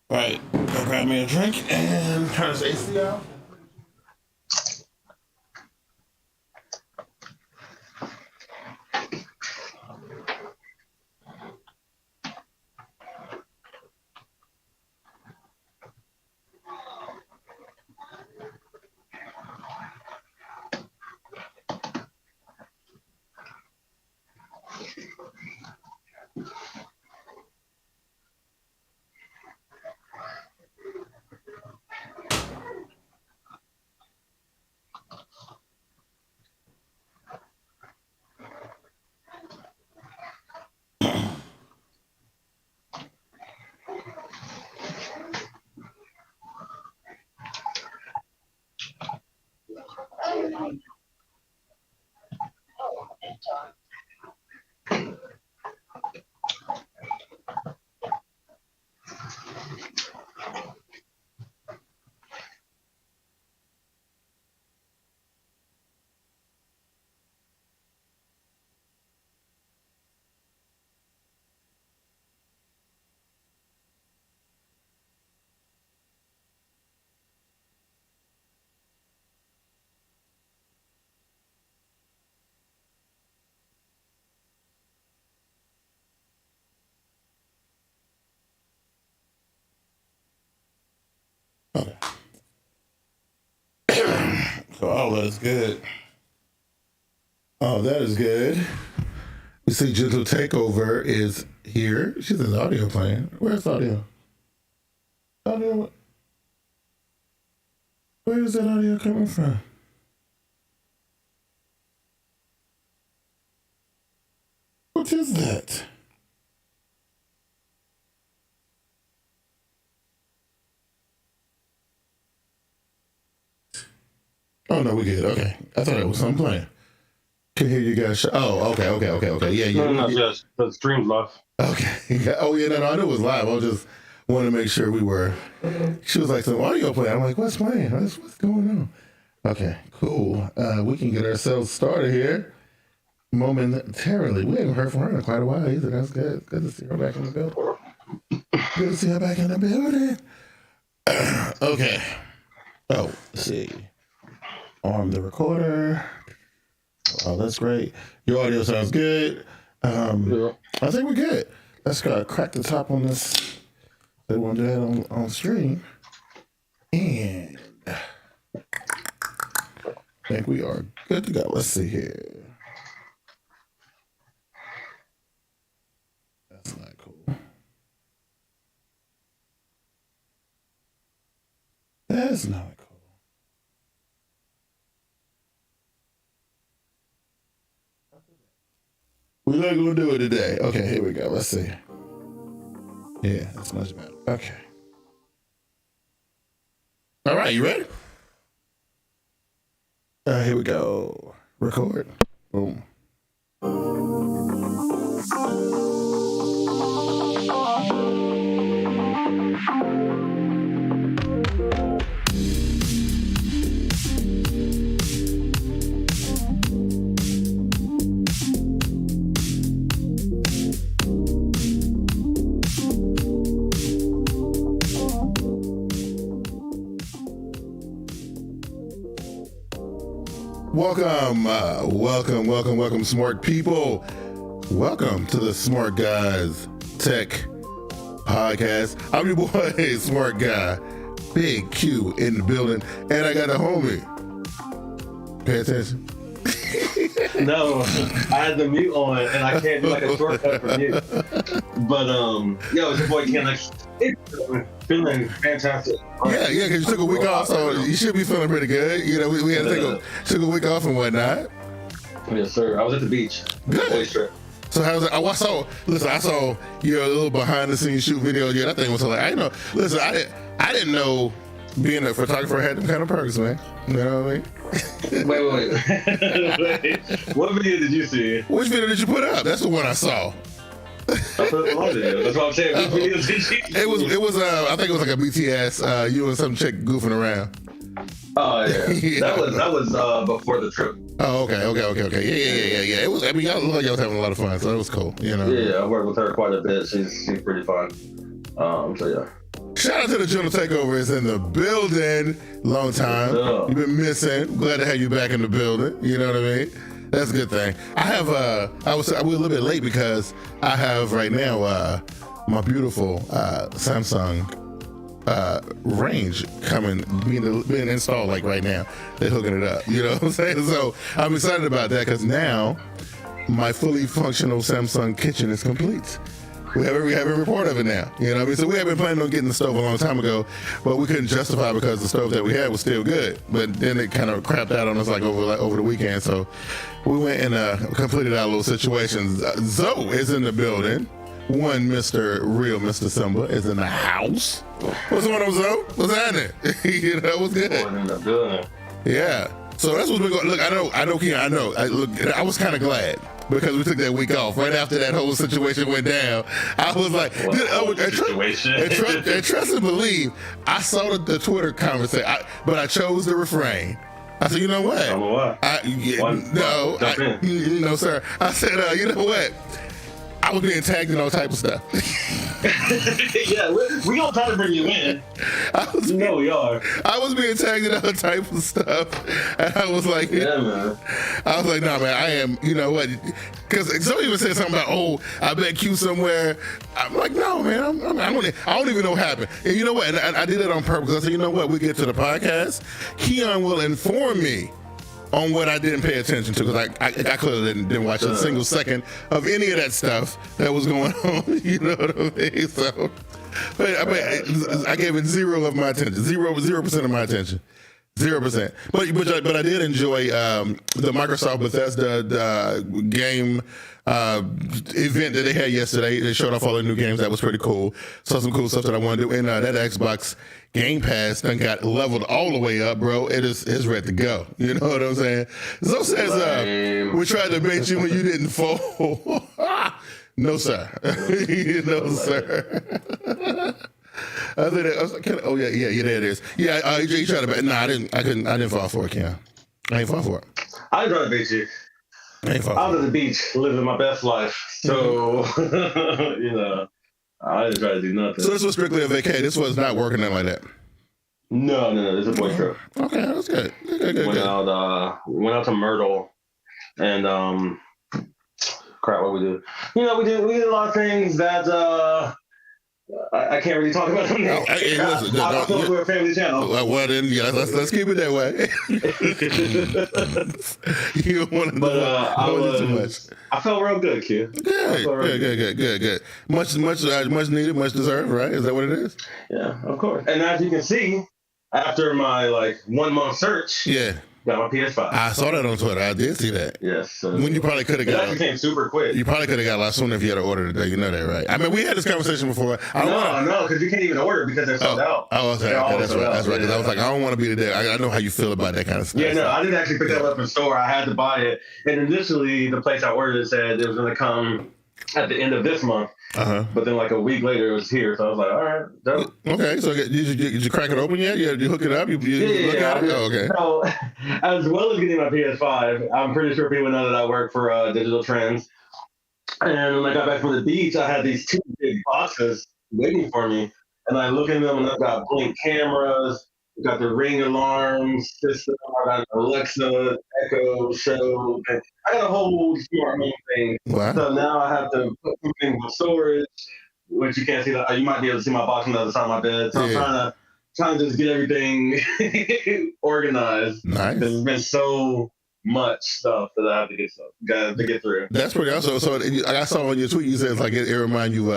Right. Go grab me a drink and turn this AC off. Okay. So all that is good. Oh, that is good. We see Gentle Takeover is here. She says audio playing. Where's audio? Audio? Where is that audio coming from? What is that? Oh, no, we good. Okay. I thought it was something playing. Can hear you guys. Okay. Yeah. No, just the stream's live. Okay. Oh, yeah, no, I knew it was live. I just wanted to make sure we were. She was like, some audio playing. I'm like, what's playing? What's going on? Okay, cool. We can get ourselves started here momentarily. We haven't heard from her in quite a while either. That's good. Good to see her back in the building. Good to see her back in the building. Okay. Oh, let's see. Arm the recorder. Oh, that's great. Your audio sounds good. Yeah. I think we're good. Let's crack the top on this. They want to do that on stream. And I think we are good to go. Let's see here. That's not cool. That's not cool. We're not going to do it today. Okay, here we go. Let's see. Yeah, that's much better. Okay. All right, you ready? Here we go. Record. Boom. Welcome, smart people. Welcome to the SmartGuyz Tech Podcast. I'm your boy, Smart Guy, Bigg Q in the building, and I got a homie. Pay attention. No, I had the mute on, and I can't do like a shortcut for mute. But yo, it's your boy Keyan. Feeling fantastic. Yeah, because you took a week off, so you should be feeling pretty good. You know, we had to take a week off and whatnot. Yes, sir. I was at the beach. Good. Trip. So how was it? I saw your little behind the scenes shoot video. Yeah, that thing was like, I know. Listen, I didn't know being a photographer had them kind of perks, man. You know what I mean? Wait. What video did you see? Which video did you put up? That's the one I saw. That's what I'm saying. Which video did you see? It was I think it was like a BTS. You and some chick goofing around. Oh yeah. Yeah. That was before the trip. Oh, okay. Yeah. It was. I mean, y'all look like y'all was having a lot of fun, so it was cool. You know. Yeah, I worked with her quite a bit. She's pretty fun. So yeah. Shout out to the General Takeover is in the building. Long time. You've been missing. Glad to have you back in the building. You know what I mean? That's a good thing. I have I was a little bit late because I have right now my beautiful Samsung range being installed like right now. They're hooking it up. You know what I'm saying? So I'm excited about that because now my fully functional Samsung kitchen is complete. We have a report of it now. You know what I mean? So we had been planning on getting the stove a long time ago, but we couldn't justify because the stove that we had was still good. But then it kind of crapped out on us over the weekend. So we went and completed our little situation. Zoe is in the building. One Mr. Simba is in the house. What's going on, Zoe? What's happening? You know, what's good? In the building. Yeah. So that's what's been going. Look, I know, Keyan. I know. I was kind of glad because we took that week off right after that whole situation went down. I was like, and trust and believe, I saw the Twitter conversation, but I chose to refrain. I said, you know what? No, sir. I said, you know what? I was being tagged in all type of stuff. Yeah, we don't try to bring you in. We are. I was being tagged in all type of stuff, and I was like, man. I was like, nah, man, I am. You know what? Because some even said something about, I bet Q somewhere. I'm like, no, man, I don't even know what happened. And you know what? And I did it on purpose. I said, you know what? We get to the podcast, Keyan will inform me on what I didn't pay attention to, because I clearly didn't watch a single second of any of that stuff that was going on. You know what I mean? So, but I gave it zero of my attention, 0% of my attention, 0%. But I did enjoy the Microsoft Bethesda game event that they had yesterday. They showed off all the new games. That was pretty cool. Saw some cool stuff that I wanted to do. And that Xbox Game Pass done got leveled all the way up, bro. It's ready to go. You know what I'm saying? Zoe says, we tried to bait you when you didn't fall. No, sir. No, sir. I think there it is. Yeah, you tried to bait. Nah, I didn't fall for it, Keyan. I ain't fall for it. I tried to bait you. I was at the beach living my best life. So, you know, I didn't try to do nothing. So this was strictly a vacation. This was not working out like that. No. This is a boy trip. Okay, that's good. Good. Went out to Myrtle, and what we do? You know, we did a lot of things that I can't really talk about them now. I thought we were a family channel. Well, then, yeah, let's keep it that way. You don't want to do too much. I felt real good, kid. Good. Much needed, much deserved, right? Is that what it is? Yeah, of course. And as you can see, after my 1 month search, got my PS5. I saw that on Twitter. I did see that. Yes. When you probably could have got it. That came super quick. You probably could have got a lot sooner if you had ordered it. You know that, right? I mean, we had this conversation before. No, because you can't even order because they're sold out. Oh, okay. That's right. Because I was like, I don't want to be there. I know how you feel about that kind of stuff. Yeah, no, I didn't actually pick that up in the store. I had to buy it. And initially, the place I ordered it said it was going to come at the end of this month. But then a week later, it was here. So I was like, all right, dope. Okay, so did you crack it open yet? You hook it up? You look at it? Oh, okay. So, as well as getting my PS5, I'm pretty sure people know that I work for Digital Trends. And when I got back from the beach, I had these 2 big boxes waiting for me. And I look in them, and I've got Blink cameras, I've got the Ring alarm system, I got an Alexa, Echo Show. I got a whole smart home thing. Wow. So now I have to put some things in storage, which you can't see. You might be able to see my box on the other side of my bed. So I'm trying to just get everything organized. Nice. There's been so much stuff that I have to get through. That's pretty awesome. So I saw on your tweet you said it reminds you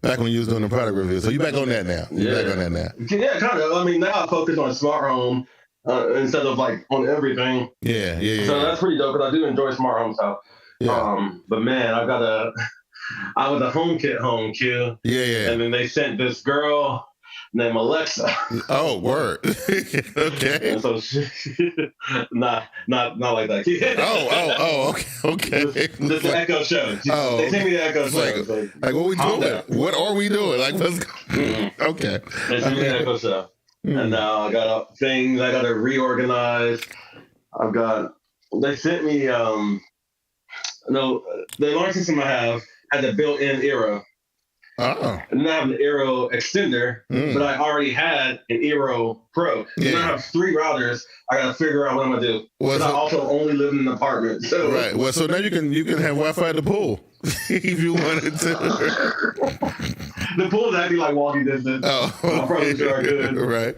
back when you was doing the product review. So you back on that now. Back on that now. Yeah, kind of. I mean, now I focus on smart home instead of on everything. Yeah. So that's pretty dope because I do enjoy smart home stuff. Yeah. But man, I was a home Q. Yeah. And then they sent this girl named Alexa. Oh, word. Okay. And so not like that. Oh, okay. Just the Echo Show. They sent me the Echo Show. What we doing? What are we doing? Okay. They sent me the Echo Show. And now I got things I got to reorganize. They sent me, the alarm system I have had the built-in era. Oh. And I have an Aero extender, but I already had an Aero Pro. Yeah. And I have 3 routers. I got to figure out what I'm going to do. Well, I also only live in an apartment. So. Right. Well, so now you can have Wi-Fi at the pool if you wanted to. The pool is actually like walking distance. Oh, I'm probably sure I could. Right.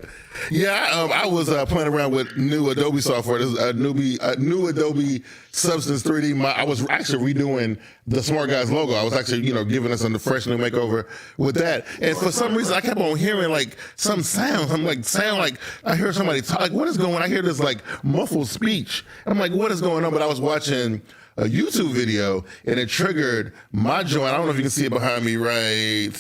Yeah, I was playing around with new Adobe software. This is a new Adobe Substance 3D. I was actually redoing the SmartGuyz logo. I was actually, giving us a fresh new makeover with that. And for some reason, I kept on hearing like some sounds. I'm like, sound like I hear somebody talk. Like, what is going on? I hear this like muffled speech. I'm like, what is going on? But I was watching a YouTube video and it triggered my joint. I don't know if you can see it behind me right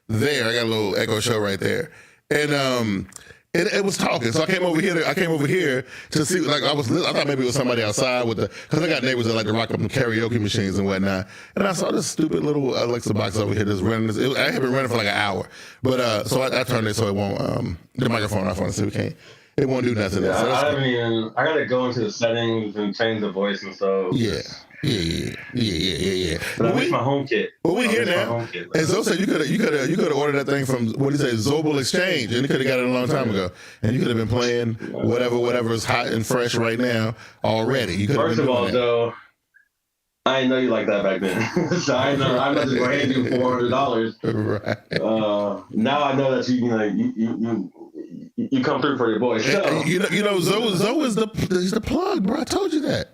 there. I got a little echo show right there. And it was talking, so I came over here to see. Like I thought maybe it was somebody outside because I got neighbors that like to rock up the karaoke machines and whatnot. And I saw this stupid little Alexa box over here that's running. I had been running for like an hour, but so I turned it so it won't the microphone off on it, so it won't do nothing. Yeah, So I gotta go into the settings and change the voice and stuff. Yeah. But I missed my home kit. Well, we here now. And Zoe said you could have ordered that thing from what do you say, Zobel Exchange, and you could have got it a long time ago, and you could have been playing whatever is hot and fresh right now already. First of all, though, I didn't know you like that back then, so I'm not just going to hand you $400. Right. Now I know that you come through for your boy. So. Zoe is the plug, bro. I told you that.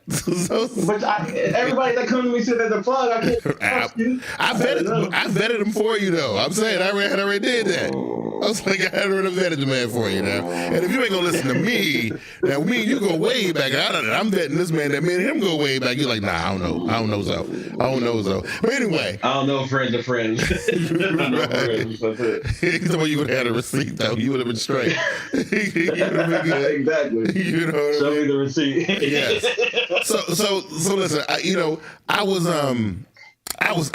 But everybody that comes to me said that's a plug. I can't trust you. I vetted him for you, though. I'm saying I already did that. I was like, I already vetted the man for you now. And if you ain't gonna listen to me, now me and you go way back. I'm vetting this man. That me and him go way back. You're like, nah, I don't know Zoe. But anyway, I don't know friends of friends. Right. That's it. He's the way you would have had a receipt, though. You would have been straight. You would have been good. Exactly. You know what Show I mean? me the receipt. Yes. So listen. I was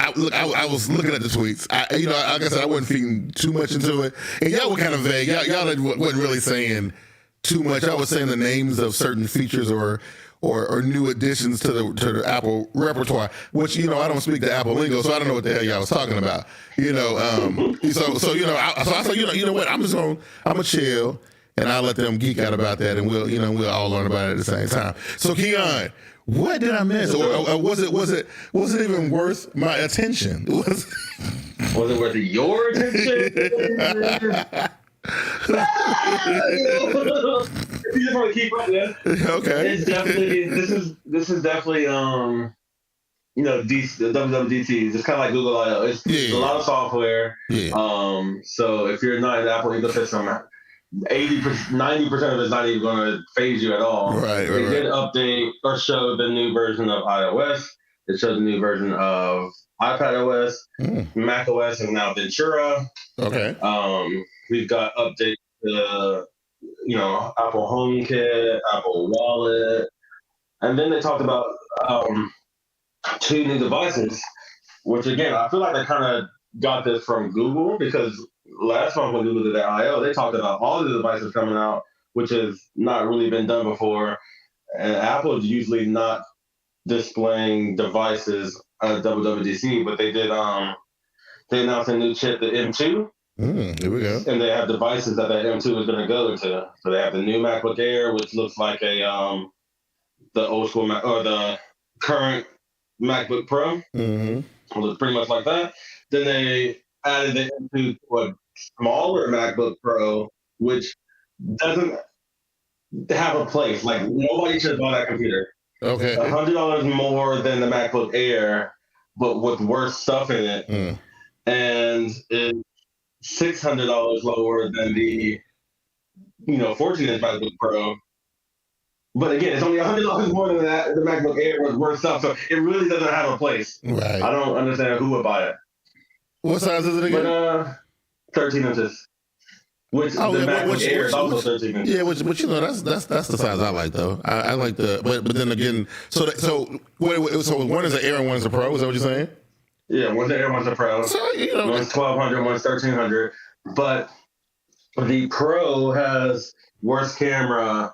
looking at the tweets. Like I said, I wasn't feeding too much into it, and y'all were kind of vague. Y'all wasn't really saying too much. I was saying the names of certain features or new additions to the Apple repertoire, which I don't speak the Apple lingo, so I don't know what the hell y'all was talking about. So I thought you know what, I'm gonna chill and I'll let them geek out about that, and we'll all learn about it at the same time. So Keyan, what did I miss, or was it even worth my attention? Was it worth your attention? You just want to keep up, man. Okay. It's definitely this is definitely the WWDC. It's kind of like Google I/O. It's a lot of software. Yeah. So if you're not in the Apple ecosystem, 90% of it's not even going to phase you at all. Right. They did update or show the new version of iOS. It showed the new version of iPadOS, macOS, and now Ventura. Okay. We've got updates to, Apple HomeKit, Apple Wallet, and then they talked about 2 new devices, which again, I feel like they kind of got this from Google, because last month when Google did their I/O, they talked about all the devices coming out, which has not really been done before, and Apple is usually not displaying devices at WWDC, but they did. They announced a new chip, the M2. Here we go. And they have devices that M2 is going to go into. So they have the new MacBook Air, which looks like the old school Mac, or the current MacBook Pro. It looks pretty much like that. Then they added the M2 to a smaller MacBook Pro, which doesn't have a place. Like, nobody should buy that computer. Okay. $100 more than the MacBook Air, but with worse stuff in it. And it's $600 lower than the 14-inch MacBook Pro. But again, it's only $100 more than the MacBook Air with worse stuff, so it really doesn't have a place. Right. I don't understand who would buy it. What size is it again? But 13 inches. Which the MacBook Air is also 13 inches. Yeah, but that's the size I like, though. I like but then again, so one is an Air and one is a Pro. Is that what you're saying? Yeah, one's an Air, one's a Pro. So, one's 1200, one's 1300. But the Pro has worse camera,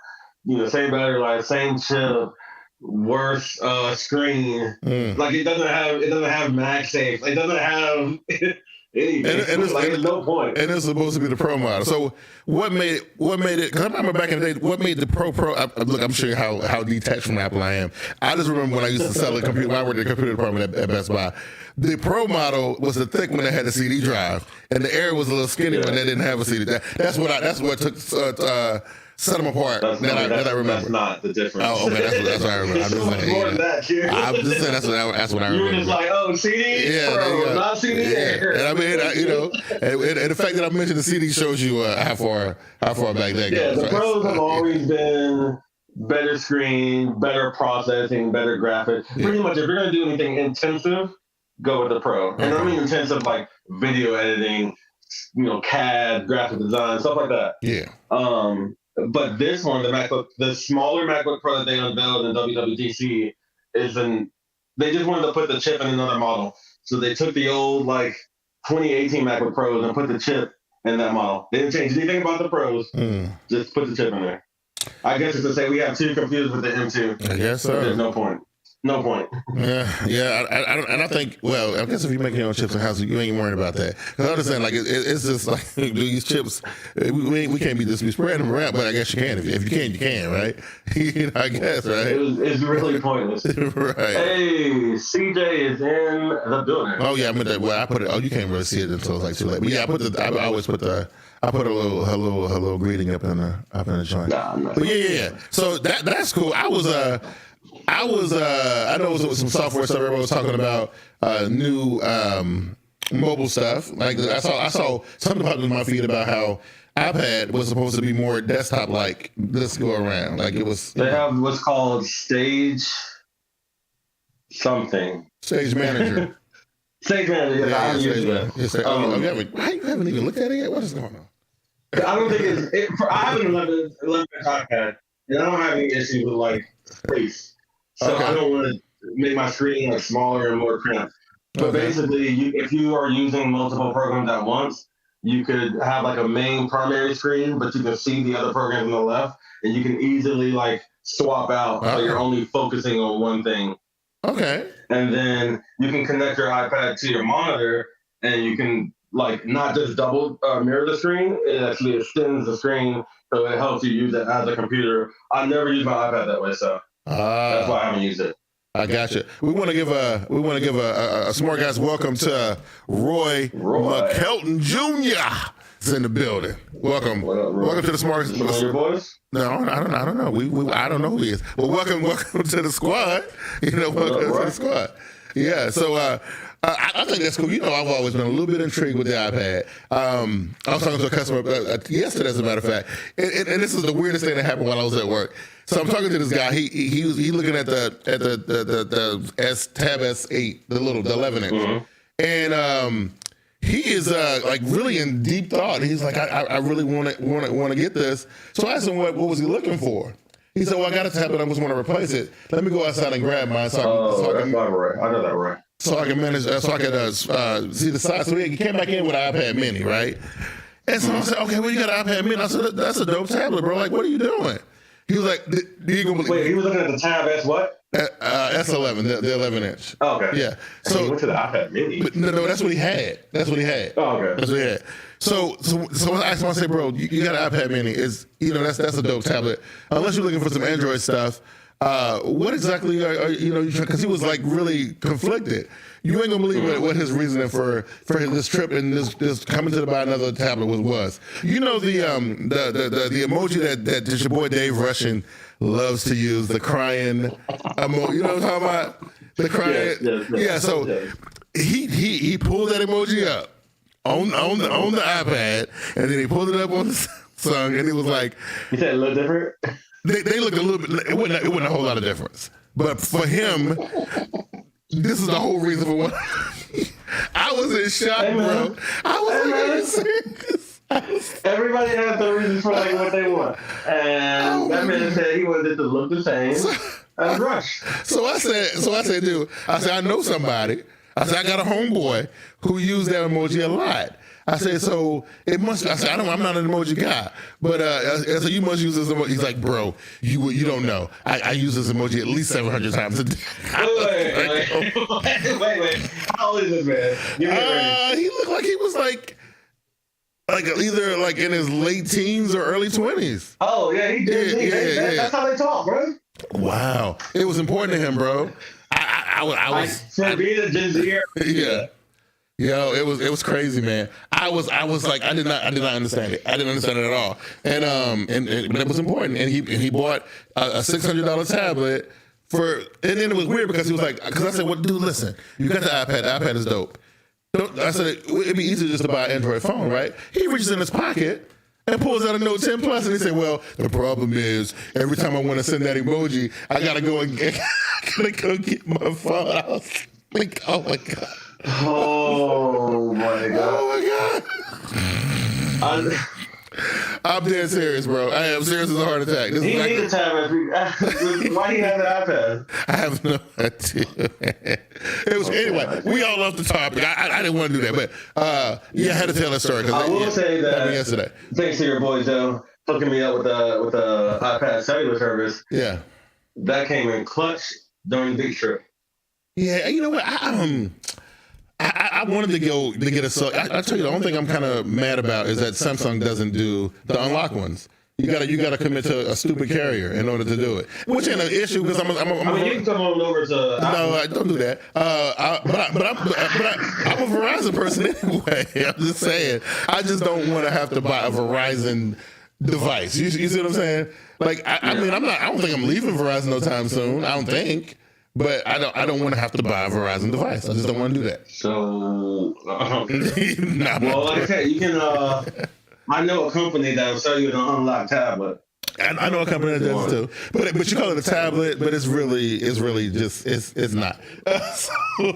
same battery life, same chip, worse screen. Like it doesn't have MagSafe. It doesn't have anything. There's no point. And it's supposed to be the pro model. So what made it? Because I remember back in the day, what made the pro? Look, I'm sure how detached from Apple I am. I just remember when I used to sell a computer. When I worked at the computer department at Best Buy, the pro model was the thick one that had the CD drive, and the Air was a little skinny one that didn't have a CD. That's what took. Set them apart. That I remember. That's not the difference. Oh, okay. That's what I remember. I'm just saying. More than that, Q. I'm just saying that's what I remember. You were just like, oh, CD, pro, not CD. Yeah. And I mean, and the fact that I mentioned the CD shows you how far back that goes. Yeah, the pros have always been better screen, better processing, better graphics. Pretty much, if you're going to do anything intensive, go with the pro. And I mean intensive like video editing, CAD, graphic design, stuff like that. Yeah. But this one, the smaller MacBook Pro that they unveiled in WWDC they just wanted to put the chip in another model. So they took the old 2018 MacBook Pros and put the chip in that model. They didn't change anything about the Pros. Just put the chip in there. I guess it's to say we have two computers with the M2. I guess so. There's no point. No point. Yeah. I think. Well, I guess if you're making your own chips in house, you ain't worried about that. Because I understand, it's just like these chips. We can't be spreading them around, but I guess you can. If you can, you can, right? I guess, right? It's really pointless. Right. Hey, CJ is in the building. Oh yeah, I meant that. Well, I put it. Oh, you can't really see it until it's too late. But yeah, I always put a little greeting up in the joint. But yeah. So that's cool. I know it was some software stuff everybody was talking about, new mobile stuff. Like I saw something popped in my feed about how iPad was supposed to be more desktop like this go around. Like it was. They have what's called Stage something. Stage Manager. Stage Manager. Yeah, you haven't even looked at it yet? What is going on? I don't think I have an 11 iPad, and I don't have any issues with space. So I don't want to make my screen smaller and more cramped. But basically, if you are using multiple programs at once, you could have a main primary screen, but you can see the other programs on the left, and you can easily swap out. So you're only focusing on one thing. Okay. And then you can connect your iPad to your monitor, and you can not just double mirror the screen. It actually extends the screen, so it helps you use it as a computer. I never use my iPad that way, so. That's why I haven't used it. I got you. We want to give a SmartGuyz welcome to Roy McKelton Jr. is in the building. Welcome. Welcome to the SmartGuyz. You know your voice? No, I don't know. I don't know who he is. But welcome to the squad. Welcome to the squad. Yeah. So I think that's cool. I've always been a little bit intrigued with the iPad. I was talking to a customer yesterday, as a matter of fact, and this is the weirdest thing that happened while I was at work. So I'm talking to this guy. He was looking at the Tab S8, the 11 inch, and he is really in deep thought. He's like, I really want to get this. So I asked him what was he looking for. He said, well, I got a tablet. I just want to replace it. Let me go outside and grab mine. That's not right. I know that right. So I can manage. So I can see the size. So he came back in with an iPad Mini, right? And so I said, okay, well, you got an iPad Mini. I said, that's a dope tablet, bro. What are you doing? He was like, wait, he was looking at the Tab S what? S11, the 11 inch. Oh, okay. Yeah. So he went to the iPad Mini. But no, that's what he had. Oh, okay. That's what he had. So I asked him, I said, bro, you got an iPad Mini. That's a dope tablet. Unless you're looking for some Android stuff, what exactly are you because he was really conflicted. You ain't gonna believe what his reasoning for this trip and this coming to buy another tablet was. The emoji that your boy Dave Russian loves to use, the crying emoji. You know what I'm talking about? The crying. Yes. Yeah. So he pulled that emoji up on the iPad, and then he pulled it up on the Samsung, and he was like, "You said a little different." They looked a little bit. It wasn't a whole lot of difference, but for him, this is the whole reason for what. I was in shock, bro. I was serious. Everybody has their reasons for what they want, and that man said he wanted it to look the same as Rush. So I said, dude, I know somebody. I said, I got a homeboy who used that emoji a lot. I said, so it must. I said, I'm not an emoji guy, but I said, you must use this emoji. He's like, bro, you don't know. I use this emoji at least 700 times a day. Wait. How old is this man? He looked like he was like either like in his late teens or early 20s. Oh yeah, he did. Yeah. That's how they talk, bro. Wow, it was important to him, bro. I was for being a Gen Zer. Yeah. Yo, it was crazy, man. I was like, I did not understand it. I didn't understand it at all. And but it was important. And he bought a $600 tablet and then it was weird because he was like, because I said, well, dude, listen, you got the iPad. The iPad is dope. I said, it'd be easier just to buy an Android phone, right? He reaches in his pocket and pulls out a Note 10 Plus, and he said, well, the problem is every time I want to send that emoji, I gotta go get my phone. I was like, oh my God. Oh my God. Oh my God. I'm dead serious, bro. I am serious as a heart attack. He needs a tablet. Why do you have an iPad? I have no idea. Anyway, we all love the topic. I didn't want to do that, but I had to tell that story. I will say that yesterday. Thanks to your boy Joe hooking me up with the iPad cellular service. Yeah, that came in clutch during the big trip. Yeah, you know what? I wanted to get a. I tell you, the only thing I'm kind of mad about is that Samsung doesn't do the unlock ones. You gotta commit to a stupid carrier in order to do it, which ain't an issue because I'm you can come on over to. No, don't do that. But I'm a Verizon person anyway. I'm just saying, I just don't want to have to buy a Verizon device. You see what I'm saying? Like, I mean, I don't think I'm leaving Verizon no time soon. I don't think. But I don't want to have to buy a Verizon device. I just don't want to do that. So, well, like I said, you can. I know a company that will sell you an unlocked tablet. I know a company that does too, but you call it a tablet, but it's really just it's not. It's a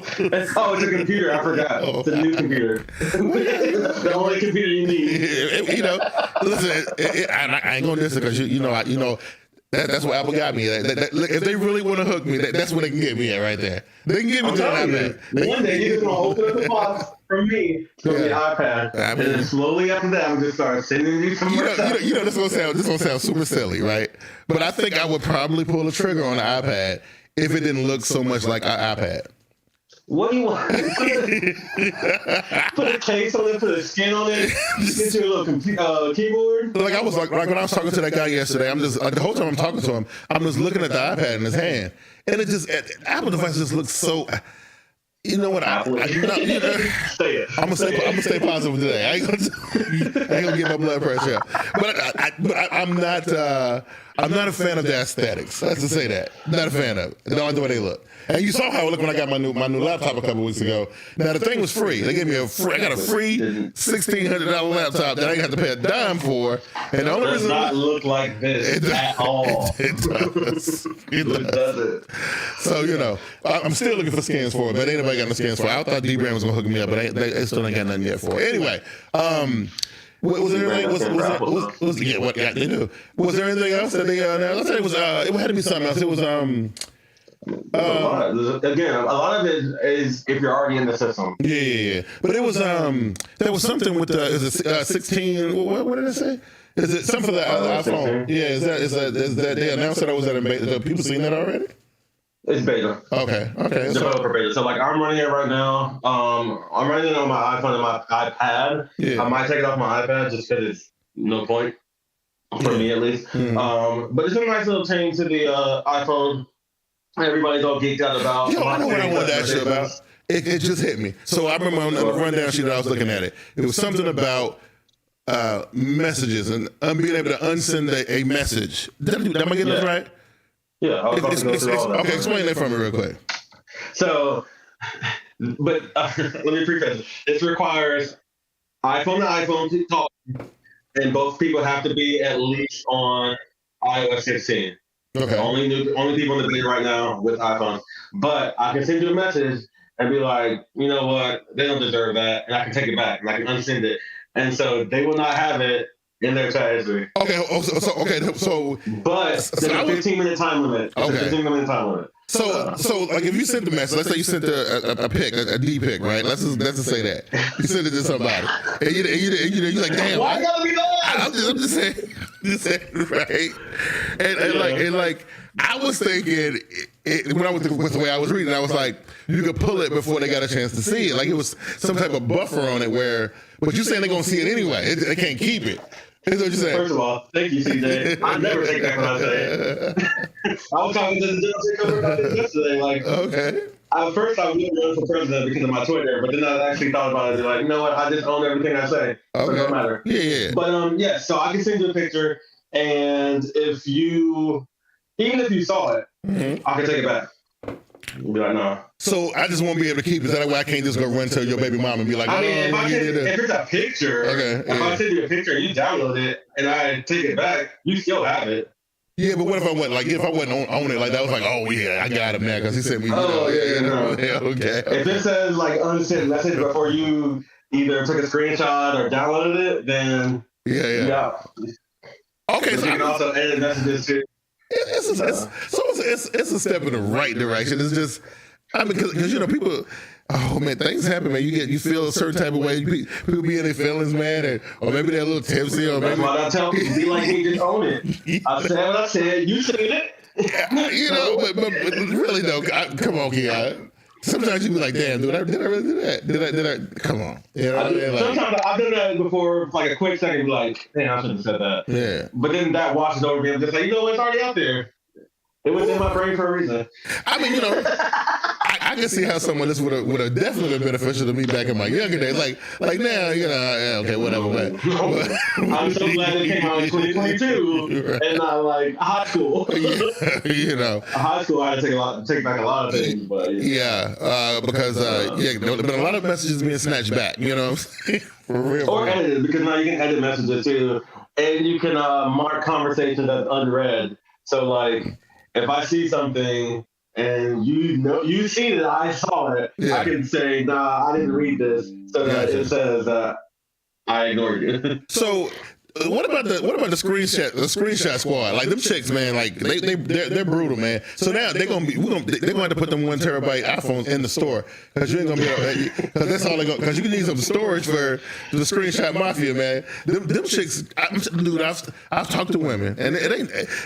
computer. I forgot. It's a new computer. The only computer you need. Listen, I ain't gonna diss it because you know. That's what Apple got me. If they really want to hook me, that's when they can get me at right there. They can get me to the iPad. One day you're just gonna open up the box from me to the iPad, and then slowly after that, I'm gonna start sending you some more stuff. This gonna sound super silly, right? But I think I would probably pull the trigger on the iPad if it didn't look so much like an iPad. What do you want? Put a case on it, put a skin on it, get you a little keyboard. Like I was like when I was talking to that guy yesterday, I'm just the whole time I'm talking to him, I'm just looking at the iPad in his hand, and it just Apple device just looks so. You know what? I'm gonna stay positive today. I ain't gonna get my blood pressure up. But I'm not a fan of the aesthetics. Let's just say that. Not a fan of it. I don't like the way they look. And you saw how I looked when I got my new laptop a couple weeks ago. Now the thing was free. They gave me I got a free $1,600 laptop that I didn't have to pay a dime for. And the only reason it does not look like this at all. It does. It doesn't. So I'm still looking for skins for it, but ain't nobody got no skins for it. I thought D-Brand was gonna hook me up, but they still ain't got nothing yet for it. Anyway, was there anything? They do. Was there anything else that they let's say it had to be something else. It was Again, a lot of it is if you're already in the system. Yeah. But it was there was something with is it 16? What did I say? Is it something for the iPhone? 16. Yeah. Is that they announced that I was at a beta? Have people seen that already? It's beta. Okay. Developer beta. So like I'm running it right now. I'm running it on my iPhone and my iPad. Yeah. I might take it off my iPad just because it's no point for me at least. Mm-hmm. But it's a nice little change to the iPhone. Everybody's all geeked out about. I know what I wanted to ask you about. It just hit me. So I remember on the rundown sheet that I was looking at it. It was something about messages and being able to unsend a message. Am I getting this right? Yeah. Okay, explain that for me real quick. So, but let me preface it. This requires iPhone to iPhone to talk, and both people have to be at least on iOS 16. Okay. Only people in the beta right now with iPhones. But I can send you a message and be like, you know what, they don't deserve that, and I can take it back and I can unsend it. And so they will not have it in their chat history. Okay. So. But there's a 15-minute time limit. Okay. 15-minute time limit. So like if you sent the message, let's say you sent a pic, a D pic, right? Let's just say that you sent it to somebody, and you're like, damn, why gotta be that? I'm just saying, right? And like I was thinking when I was with the way I was reading, I was like, you could pull it before they got a chance to see it. Like it was some type of buffer on it but you're saying they're gonna see it anyway. They can't keep it. That's what you're saying. First of all, thank you, CJ. I never take that when I say it. I was talking to the gentleman about this yesterday. Like, okay. At first, I was going to run for president because of my Twitter, but then I actually thought about it. Like, you know what? I just own everything I say. So it don't matter. Yeah. But yeah. So I can send you a picture, and even if you saw it, I can take it back. Be like, no. So I just won't be able to keep it. That way I can't just go run to your baby mom and be like, I mean, if it's a picture, if I send you a picture and you download it and I take it back, you still have it. Yeah, but what if I went if I wasn't on it like that? I was like, oh yeah, I got him now because he sent me. Okay. If it says like unsent message before you either took a screenshot or downloaded it, then yeah. Okay, so you can also edit messages too. It's a step in the right direction. It's just, I mean, because people, oh man, things happen, man. You feel a certain type of way. People be in their feelings, man, or maybe they're a little tipsy, or maybe. That's why I tell people, be like me, just own it. I said what I said. You said it. But really though, come on, Keyan. Sometimes you be like, damn, did I really do that? Did I? Come on. You know what I mean? Sometimes I've done that before, like a quick second, be like, damn, I shouldn't have said that. Yeah. But then that washes over me. I'm just like, it's already out there. It was in my brain for a reason. I mean, I can see how someone this would have definitely been beneficial to me back in my younger days. Like now, okay, whatever. But I'm so glad it came out in 2022 and not like high school. High school, I had to take back a lot of things, but because there's been a lot of messages being snatched back. For real. Or edited, because now you can edit messages too, and you can mark conversations as unread. So like, if I see something and you see that I saw it, I can say, nah, I didn't read this, so that it says I ignored you. So what about the screenshot squad? Like them chicks, man, like they're brutal, man. So now they're gonna have to put them 1 terabyte iPhones in the store because you ain't gonna be because that's all because you can need some storage for the screenshot mafia, man. Them chicks, dude. I've talked to women, and it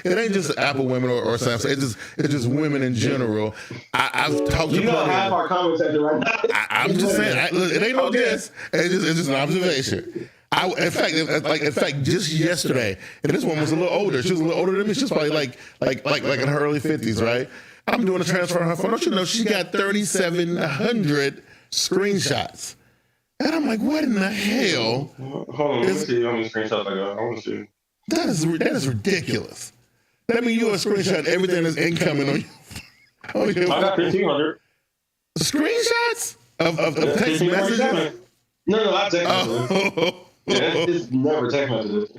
ain't just Apple women or Samsung. It's just women in general. I've talked to half our comment section right now. I'm just saying, it ain't no guess. It's just an observation. In fact, just yesterday, and this one was a little older. She was a little older than me. She was probably like in her early 50s, right? I'm doing a transfer on her phone. Don't you know she got 3,700 screenshots? And I'm like, what in the hell? Hold on, let me see how many screenshots I got. I want to see. That is ridiculous. That means you are screenshot everything that's incoming on you. I got 1,500 screenshots of text messages. No, I text messages. It's never text messages.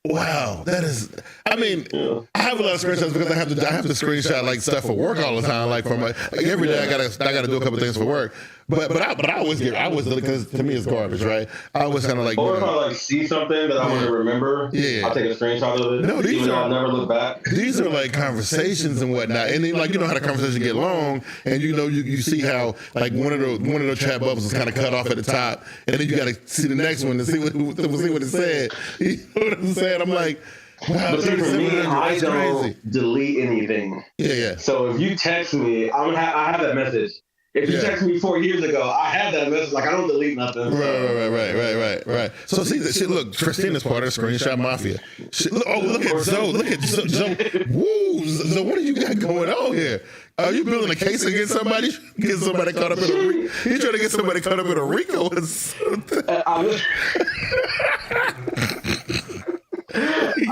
Wow, that is. I mean, I have a lot of screenshots because I have to screenshot like stuff for work all the time. Like from every day, I gotta do a couple things for work. But I always because to me it's garbage, right? I always kind of like. Or if I see something that I want to remember, I'll take a screenshot of it. No, I'll never look back. These are like conversations and whatnot, and then how the conversation get long, and you see how like one of the chat bubbles is kind of cut off at the top, and then you got to see the next one to see what it said. You know what I'm saying? I'm like. Wow, but see, for me, I don't delete anything. Yeah. So if you text me, I have that message. If you text me 4 years ago, I have that message. Like, I don't delete nothing. Right. So see, look, Christina's part of the screenshot mafia. Look at Zoe. Woo, Zoe, what do you got going on here? Are you building a case against somebody? Get somebody caught up in a RICO? You trying to get somebody caught up in a RICO or something?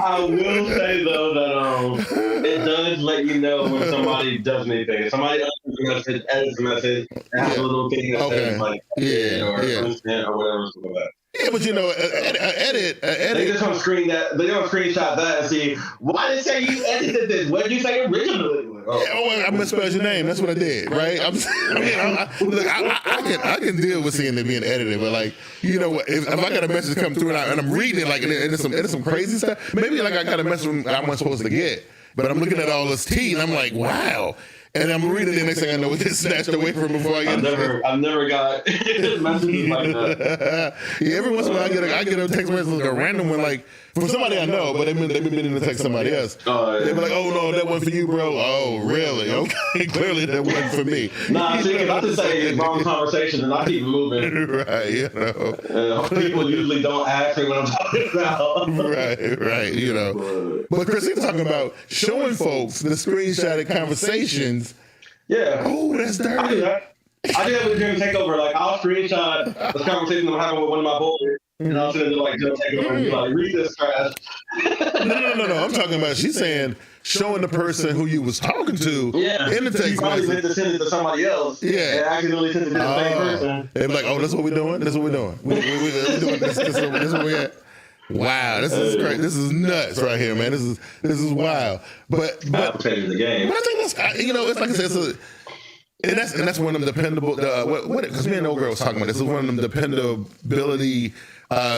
I will say though that it does let you know when somebody does anything. If somebody edits the message, and has a little thing that says like or whatever. Yeah, but edit. They just want to screenshot that and see why did it say you edited this? What did you say originally? I misspelled your name. That's what I did, right? I can deal with seeing it being edited, but like, if I got a message come through and I'm reading it, like, and it's some crazy stuff. Maybe like I got a message I wasn't supposed to get, but I'm looking at all this tea and I'm like, wow. and I'm reading it. Next thing I know, it gets snatched away from before I get. I've never got messages like that. Yeah, every once in a while I get a text message, like a random one, like from somebody I know, but they've been meaning to text somebody else. They be like, "Oh no, that wasn't for you, bro." Oh, really? Okay, clearly that wasn't for me. Nah, see, if I just say wrong conversation and I keep moving. Right, you know. People usually don't ask me what I'm talking about. Right, you know. But Christine's talking about showing folks the screenshotted conversations. Yeah. Oh, that's dirty. I do that with Dream Takeover. Like, I'll screenshot the conversation I'm having with one of my boys, and I'll send it to like Dream Takeover and be like, read this trash. No. I'm talking about, she's saying showing the person who you was talking to in the text you probably meant to send it to somebody else. Yeah. And accidentally sent it to the same person. They be like, oh, that's what we're doing? That's what we're doing. We're doing this. This is what we're at. Wow, this is great. This is nuts right here, man. This is wild. But changing the game. But I think that's, you know, it's like I said, and that's one of them dependable. Because me and old girl was talking about this. It's one of them dependability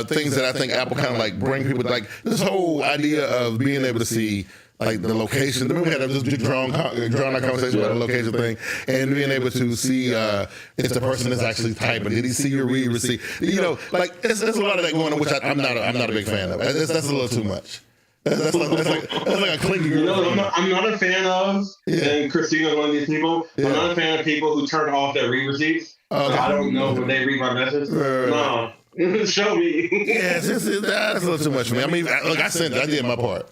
things that I think Apple kind of like bring people, like this whole idea of being able to see like the location. Remember we had this big drawn out conversation about the location thing, and being able to see if the person is actually typing. Did he see your read receipt? You know, like there's a lot of that going on, which I'm not a big fan of. That's a little too much. That's like a clingy. You know, I'm not a fan of, and Christina's one of these people. I'm not a fan of people who turn off their read receipts. I don't know when they read my message. No. Show me. That's a little too much for me. I mean, look, I did my part.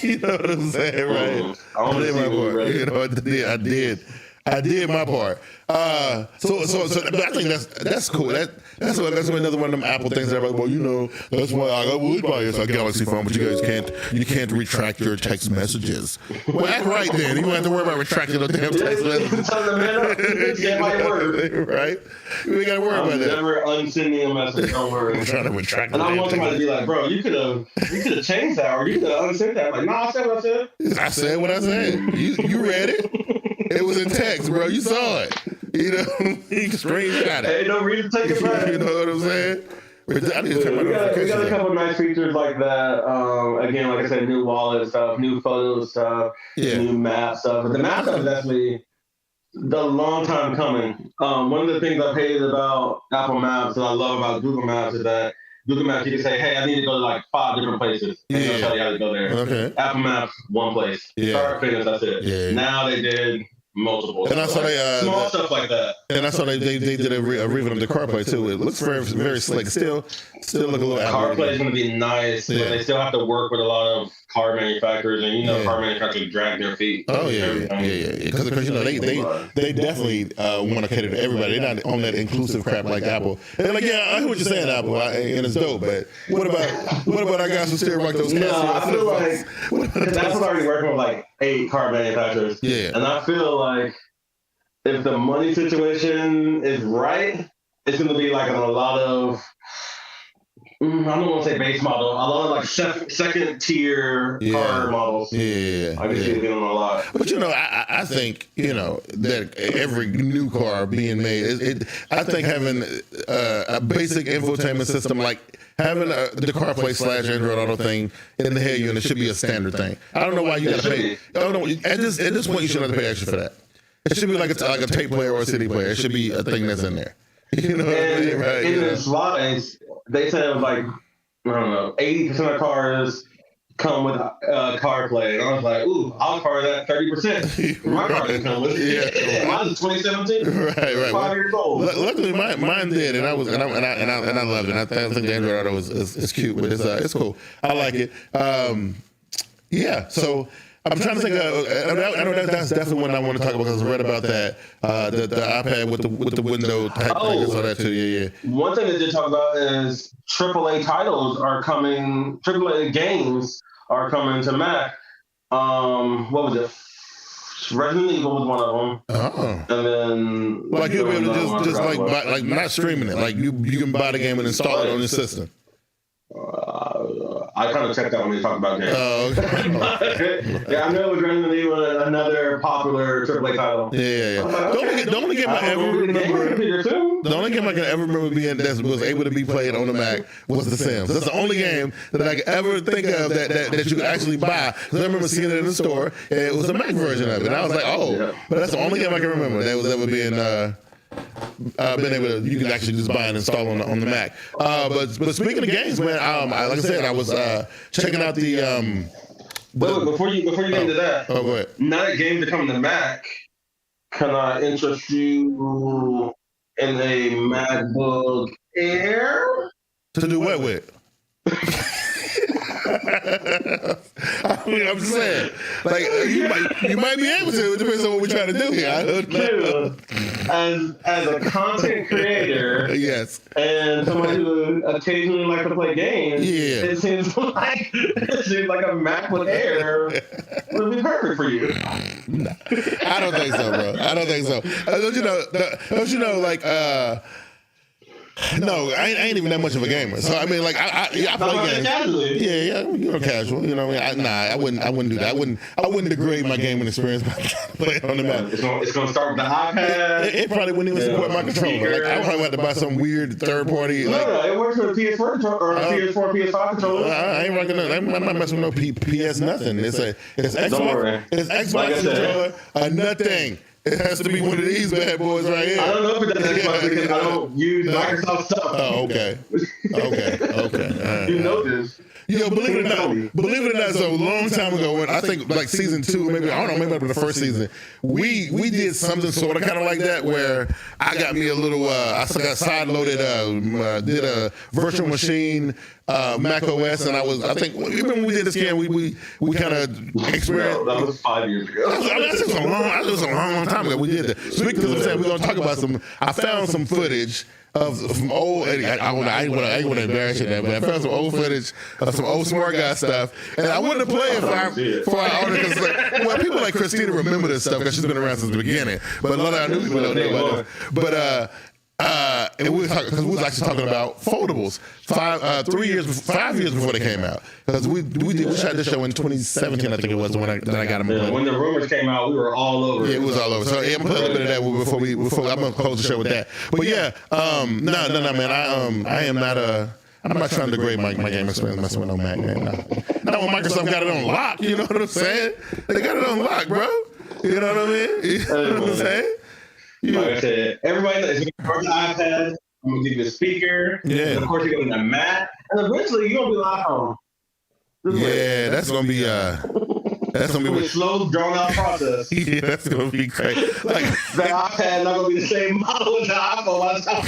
You know what I'm saying, right? I did my part. You know, I did my part. So but I think that's cool. That's another one of them Apple things that are like, well, you know, that's why I would buy a Galaxy phone, but you guys can't retract your text messages. Well, act right then. You don't have to worry about retracting the damn text messages. Right? You ain't got to worry about that. Never unsending a message. Don't worry. I'm trying to retract. And I want somebody to be like, bro, you could have changed that, or you could have unsent that. I'm like, no, I said what I said. I said what I said. You read it. It was in text, bro. You saw it. You know, you can screenshot it. Hey, no reason to take it back. You know what I'm saying? I need to turn my notifications. We got a couple of nice features like that. Again, like I said, new wallet stuff, new photo stuff, new map stuff. But the map stuff is actually the long time coming. One of the things I hated about Apple Maps and I love about Google Maps is that Google Maps, you can say, hey, I need to go to like 5 different places. And they'll tell you how to go there. Okay. Apple Maps, one place. Start, finish, that's it. Yeah. Now they did multiple. And I saw small stuff like that. And I saw they did a revamp of the CarPlay too. It looks very, very slick. Still look a little. CarPlay is going to be nice, but they still have to work with a lot of car manufacturers, and car manufacturers drag their feet. Oh yeah. Because you know they definitely want to cater to everybody. They're not on that inclusive crap like Apple. They're like, yeah, I hear what you're saying, Apple, and it's dope. But what about our guys who still rock those? No, I feel like because Apple's already working with like 8 car manufacturers. Yeah, and I feel like if the money situation is right, it's going to be like a lot of. I don't want to say base model. A lot of like second tier car models. Yeah. I can see it getting on a lot. But you know, I think that every new car being made, I think having a basic infotainment system like having the CarPlay / Android Auto thing in the head unit should be a standard thing. I don't know why you got to pay. I don't know. At this point, you shouldn't have to pay extra for that. It should be like a tape player or a CD player. It should be a thing that's in there. You know what I mean? Right? In the slides, they said like, I don't know, 80% of cars come with CarPlay. And I was like, ooh, I'll car that 30%. My car didn't come with it. Mine is 2017. Right. 5 years old. Luckily, mine did, and I loved it. And I think the Android Auto is cute, but it's cool. I like it. So. I'm trying to think. I know that's definitely one I want to talk about because I read about that. The iPad with the window type thing and all that too. Yeah. One thing they did talk about is AAA titles are coming. AAA games are coming to Mac. What was it? Resident Evil was one of them. Oh. And then like you'll be able to just like buy, like not streaming it. Like you can buy the game and install it on your system. I kind of checked out when they talked about games. Oh, okay. Yeah, I know it was randomly with another popular AAA title. Yeah. The only game I ever remember. The only game I can ever remember being that was able to be played on the Mac was The Sims. That's the only game that I could ever think of that you could actually buy. Because I remember seeing it in the store, and it was a Mac version of it. And I was like, oh, but that's the only game I can remember that was ever being been able to, you can actually just buy and install on the Mac. But speaking of games, man, like I said, I was checking out the. But before you get into that, go ahead. Now that games are coming to Mac, can I interest you in a MacBook Air? To do what with? I mean, I'm just saying, like you might be able to. It depends on what we're trying to do here. I don't know. As a content creator, yes, and somebody who occasionally likes to play games, yeah, it seems like a MacBook Air would be perfect for you. No, I don't think so, bro. I don't think so. Don't you know, like. No, I ain't even that much of a gamer. So I mean, like I play games. Casually. Yeah, casual. You know, what I mean, I wouldn't do that. I wouldn't degrade my gaming experience by playing on the Mac. It's gonna start with the iPad. It probably wouldn't even support my controller. Like, I probably have to buy some weird third party. No, it works with a PS4 controller or a PS4, PS5 controller. I ain't rocking that. I'm not messing with no PS nothing. It's Xbox. It's Xbox controller. Nothing. It has to be one of these bad boys right here. I don't know if it does Xbox because I don't use Microsoft stuff. Oh, okay. You know this. Yo, believe it or not, so a long time ago, when I think like season 2, maybe after the first season, we did something sort of kind of like that where I got me a little, I got side loaded, did a virtual machine, Mac OS, and I think even when we did the scan, we kind of experienced. That was 5 years ago. That was a long time ago. We did that. Speaking of that, we're gonna talk about I found some footage of some old. I ain't want to embarrass you there, but I found some old footage of some old SmartGuyz stuff, and I wouldn't play it for our audience. Well, people like Christina remember this stuff because she's been around since the beginning, but a lot of our new people don't know about it. But and we was actually talking about foldables 5 years before they came out, because we shot this show in 2017, I think it was when I got them. Yeah, when the rumors came out, we were all over. Yeah, it was all over. So I'm gonna play a little bit of that before I'm gonna close the show with that. But yeah, no, man, I am not I'm not trying to degrade my game experience messing with no Mac, man. Not when Microsoft got it on lock. You know what I'm saying? They got it on lock, bro. You know what I mean? You know what I'm saying? Yeah. Like I said, everybody is going to start the iPad. I'm going to give you a speaker. Yeah. And of course, you're going to need a Mac. And eventually, you're going to be live home. Yeah, that's going to be a slow, drawn-out process. Yeah, that's going to be great. Like, the iPad not going to be the same model as the iPhone by the time.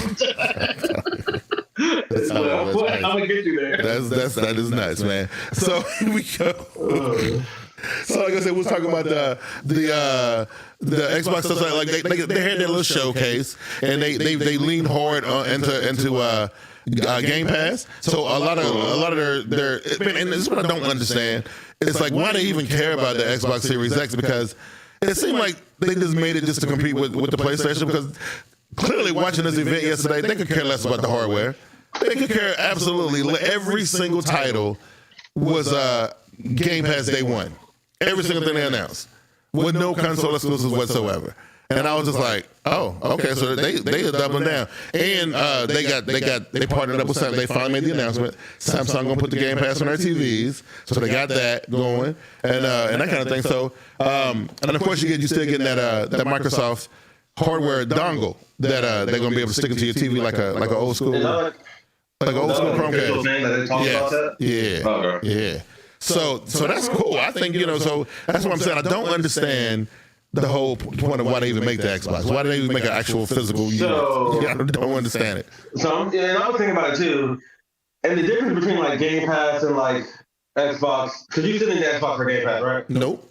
I'm going to get you there. That is nice, man. So here we go. So like I said, we was talking about the Xbox stuff. Like they had their little showcase, and they leaned hard into Game Pass. So a lot of their and this is what I don't understand. It's like, why they even care about the Xbox Series X, because it seemed like they just made it just to compete with the PlayStation, because clearly watching this event yesterday, they could care less about the hardware. They could care absolutely. Every single title was Game Pass day one. Every single thing they announced, with no console exclusives whatsoever. And I was just like, oh, okay, so they are doubling down. And they partnered up with Samsung. They finally made the announcement. Samsung gonna put the Game Pass on their TVs, so they got that going, and that kind of thing. So, and of course you still getting that Microsoft hardware dongle that they're gonna be able to stick into your TV like a old school Chromecast. Yeah. So that's cool. I think, so that's what I'm saying. I don't understand the whole point of why they even make the Xbox. Why do they even make an actual physical unit? I don't understand it. So, and I was thinking about it too. And the difference between like Game Pass and like Xbox, because you still need the Xbox for Game Pass, right? Nope.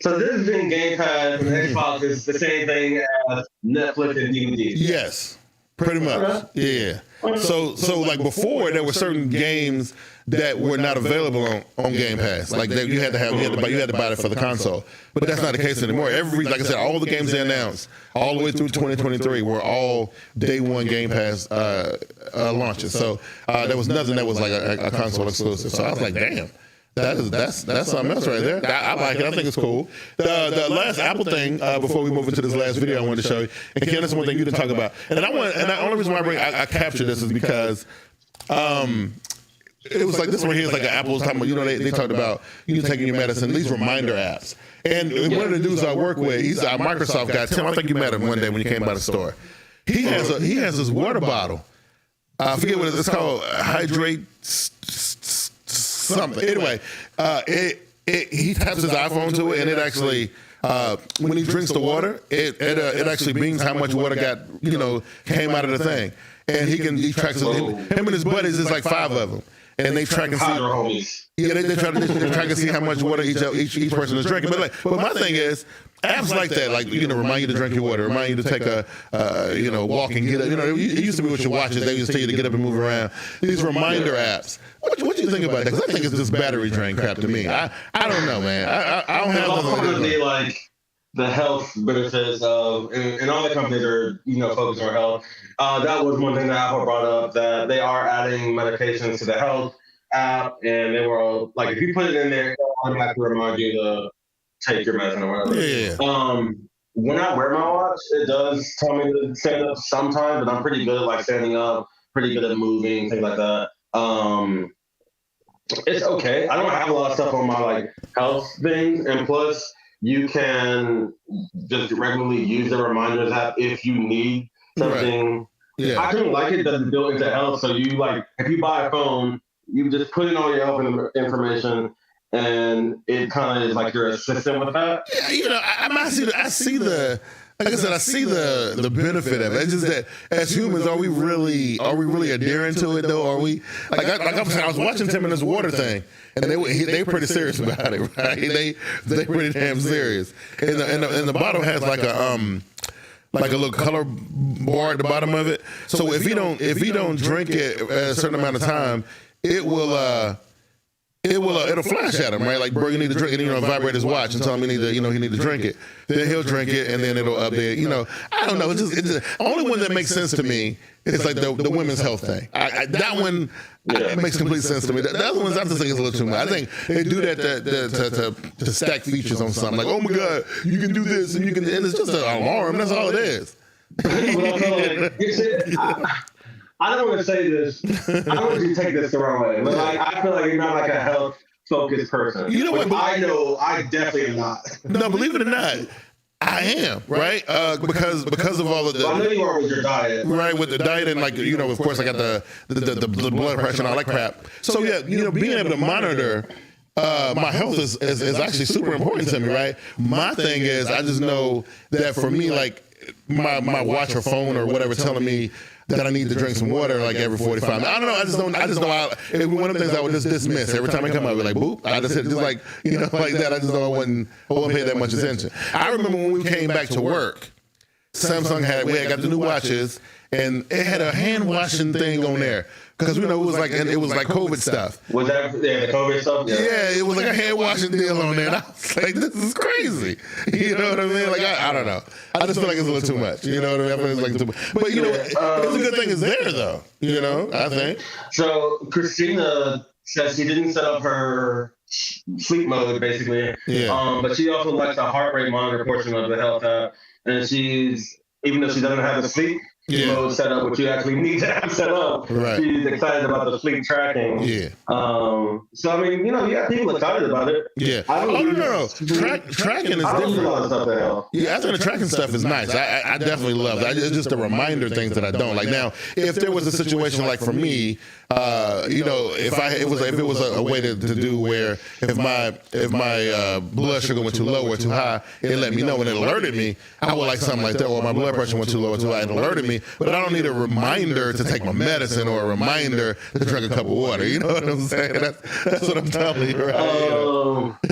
So the difference between Game Pass and Xbox is the same thing as Netflix and DVD. Yes. Pretty much, yeah. So like before, there were certain games that were not available on Game Pass. Like you had to buy it for the console. But that's not the case anymore. Like I said, all the games they announced all the way through 2023 were all day one Game Pass launches. So there was nothing that was like a console exclusive. So I was like, damn. That's something else right there. I like it. I think it's cool. The last Apple thing before we move into this last video I wanted to show you, and Keyan, that's one thing you didn't talk about. And the only reason why I captured this is because it was like this one here is like an Apple was talking about. They talked about taking your medicine. These reminder apps. And one of the dudes I work with, he's a Microsoft guy. Tim, I think you met him one day when you came by the store. He has this water bottle. I forget what it's called. Hydrate. Something. Anyway, he taps his iPhone to it, and it actually, when he drinks the water, it actually beams how much water came out of the thing, and he tracks it. Him and his buddies is like 5 of them, and they track and see. Yeah, they try to see how much water each person is drinking. But my thing is, apps like that, like remind you to drink your water, remind you to take a walk and get up. It used to be with your watches. They used to tell you to get up and move around. These reminder apps. What do you think about that? Because I think it's just battery drain crap to me. I don't know, man. I don't have nothing to do. Like the health benefits of, and all the companies are focused on health. That was one thing that Apple brought up, that they are adding medications to the health app, and they were all, like, if you put it in there, it'll automatically remind you to take your medicine or whatever. Yeah. When I wear my watch, it does tell me to stand up sometimes, but I'm pretty good at like standing up, pretty good at moving, things like that. It's okay. I don't have a lot of stuff on my like health things, and plus you can just regularly use the reminders app if you need something. Right. Yeah. I actually like it that it's built into health, so you like if you buy a phone, you just put in all your health information, and it kind of is like your assistant with that. Yeah, I see the. Like I said, I see the benefit of it. It's just that as humans, are we really adhering to it though? Are we I was watching Tim and this water thing, and they pretty serious about it, right? They pretty damn serious. And the bottom has like a little color bar at the bottom of it. So if you don't drink it a certain amount of time, it'll flash at him, right? Like, bro, you need to drink it. Vibrate his watch and tell him he need to drink it. Then he'll drink it, and then it'll update. I don't know. It's just only one that makes sense to me is like the women's health thing. That one it makes complete sense to me. The other ones I just think is a little too much. I think they do that to stack features on something. Like, oh my God, you can do this and you can. And it's just an alarm. That's all it is. I don't want to say this. I don't want you to take this the wrong way. But I feel like you're not like a health-focused person. You know what? I know I definitely am not. No, believe it or not, I am, right? Because of all of the. I know you are with your diet. Right, with the diet and of course I got the blood pressure and all that crap. So yeah, being able to monitor my health is actually super important to me, right? My thing is I just know that for me, like my watch or phone or whatever telling me that I need to drink some water like every 45 minutes. I don't know. I just know. One of the things I would just dismiss every time I come up with like boop. I just like like that. I just know I wouldn't pay that much attention. I remember when we came back to work, Samsung got the new watches, and it had a hand washing thing on there. Because it was like COVID stuff. Was that the COVID stuff? Yeah, it was like a hand washing deal on there. And I was like, this is crazy. You know what I mean? Like I don't know. I just feel like it's a little too much. You know what I mean? I feel like it's like too much. But it's a good thing it's there though. I think. So Christina says she didn't set up her sleep mode basically. Yeah. But she also likes the heart rate monitor portion of the health app, and even though she doesn't have the sleep mode set up, which you actually need to have set up. Right. She's excited about the sleep tracking. Yeah. So I mean, people excited about it. Yeah. No. Tracking is different. Yeah, I think the tracking stuff is nice. I definitely love that. It's just the reminder things that I don't like. Now, if there was a situation like for me, if it was a way to do where if my blood sugar went too low or too high, it let me know and it alerted me. I would like something like that, or my blood pressure went too low or too high, it alerted me. But I don't need a reminder to take my medicine or a reminder to drink a cup of water. You know what I'm saying? That's what I'm telling you, right?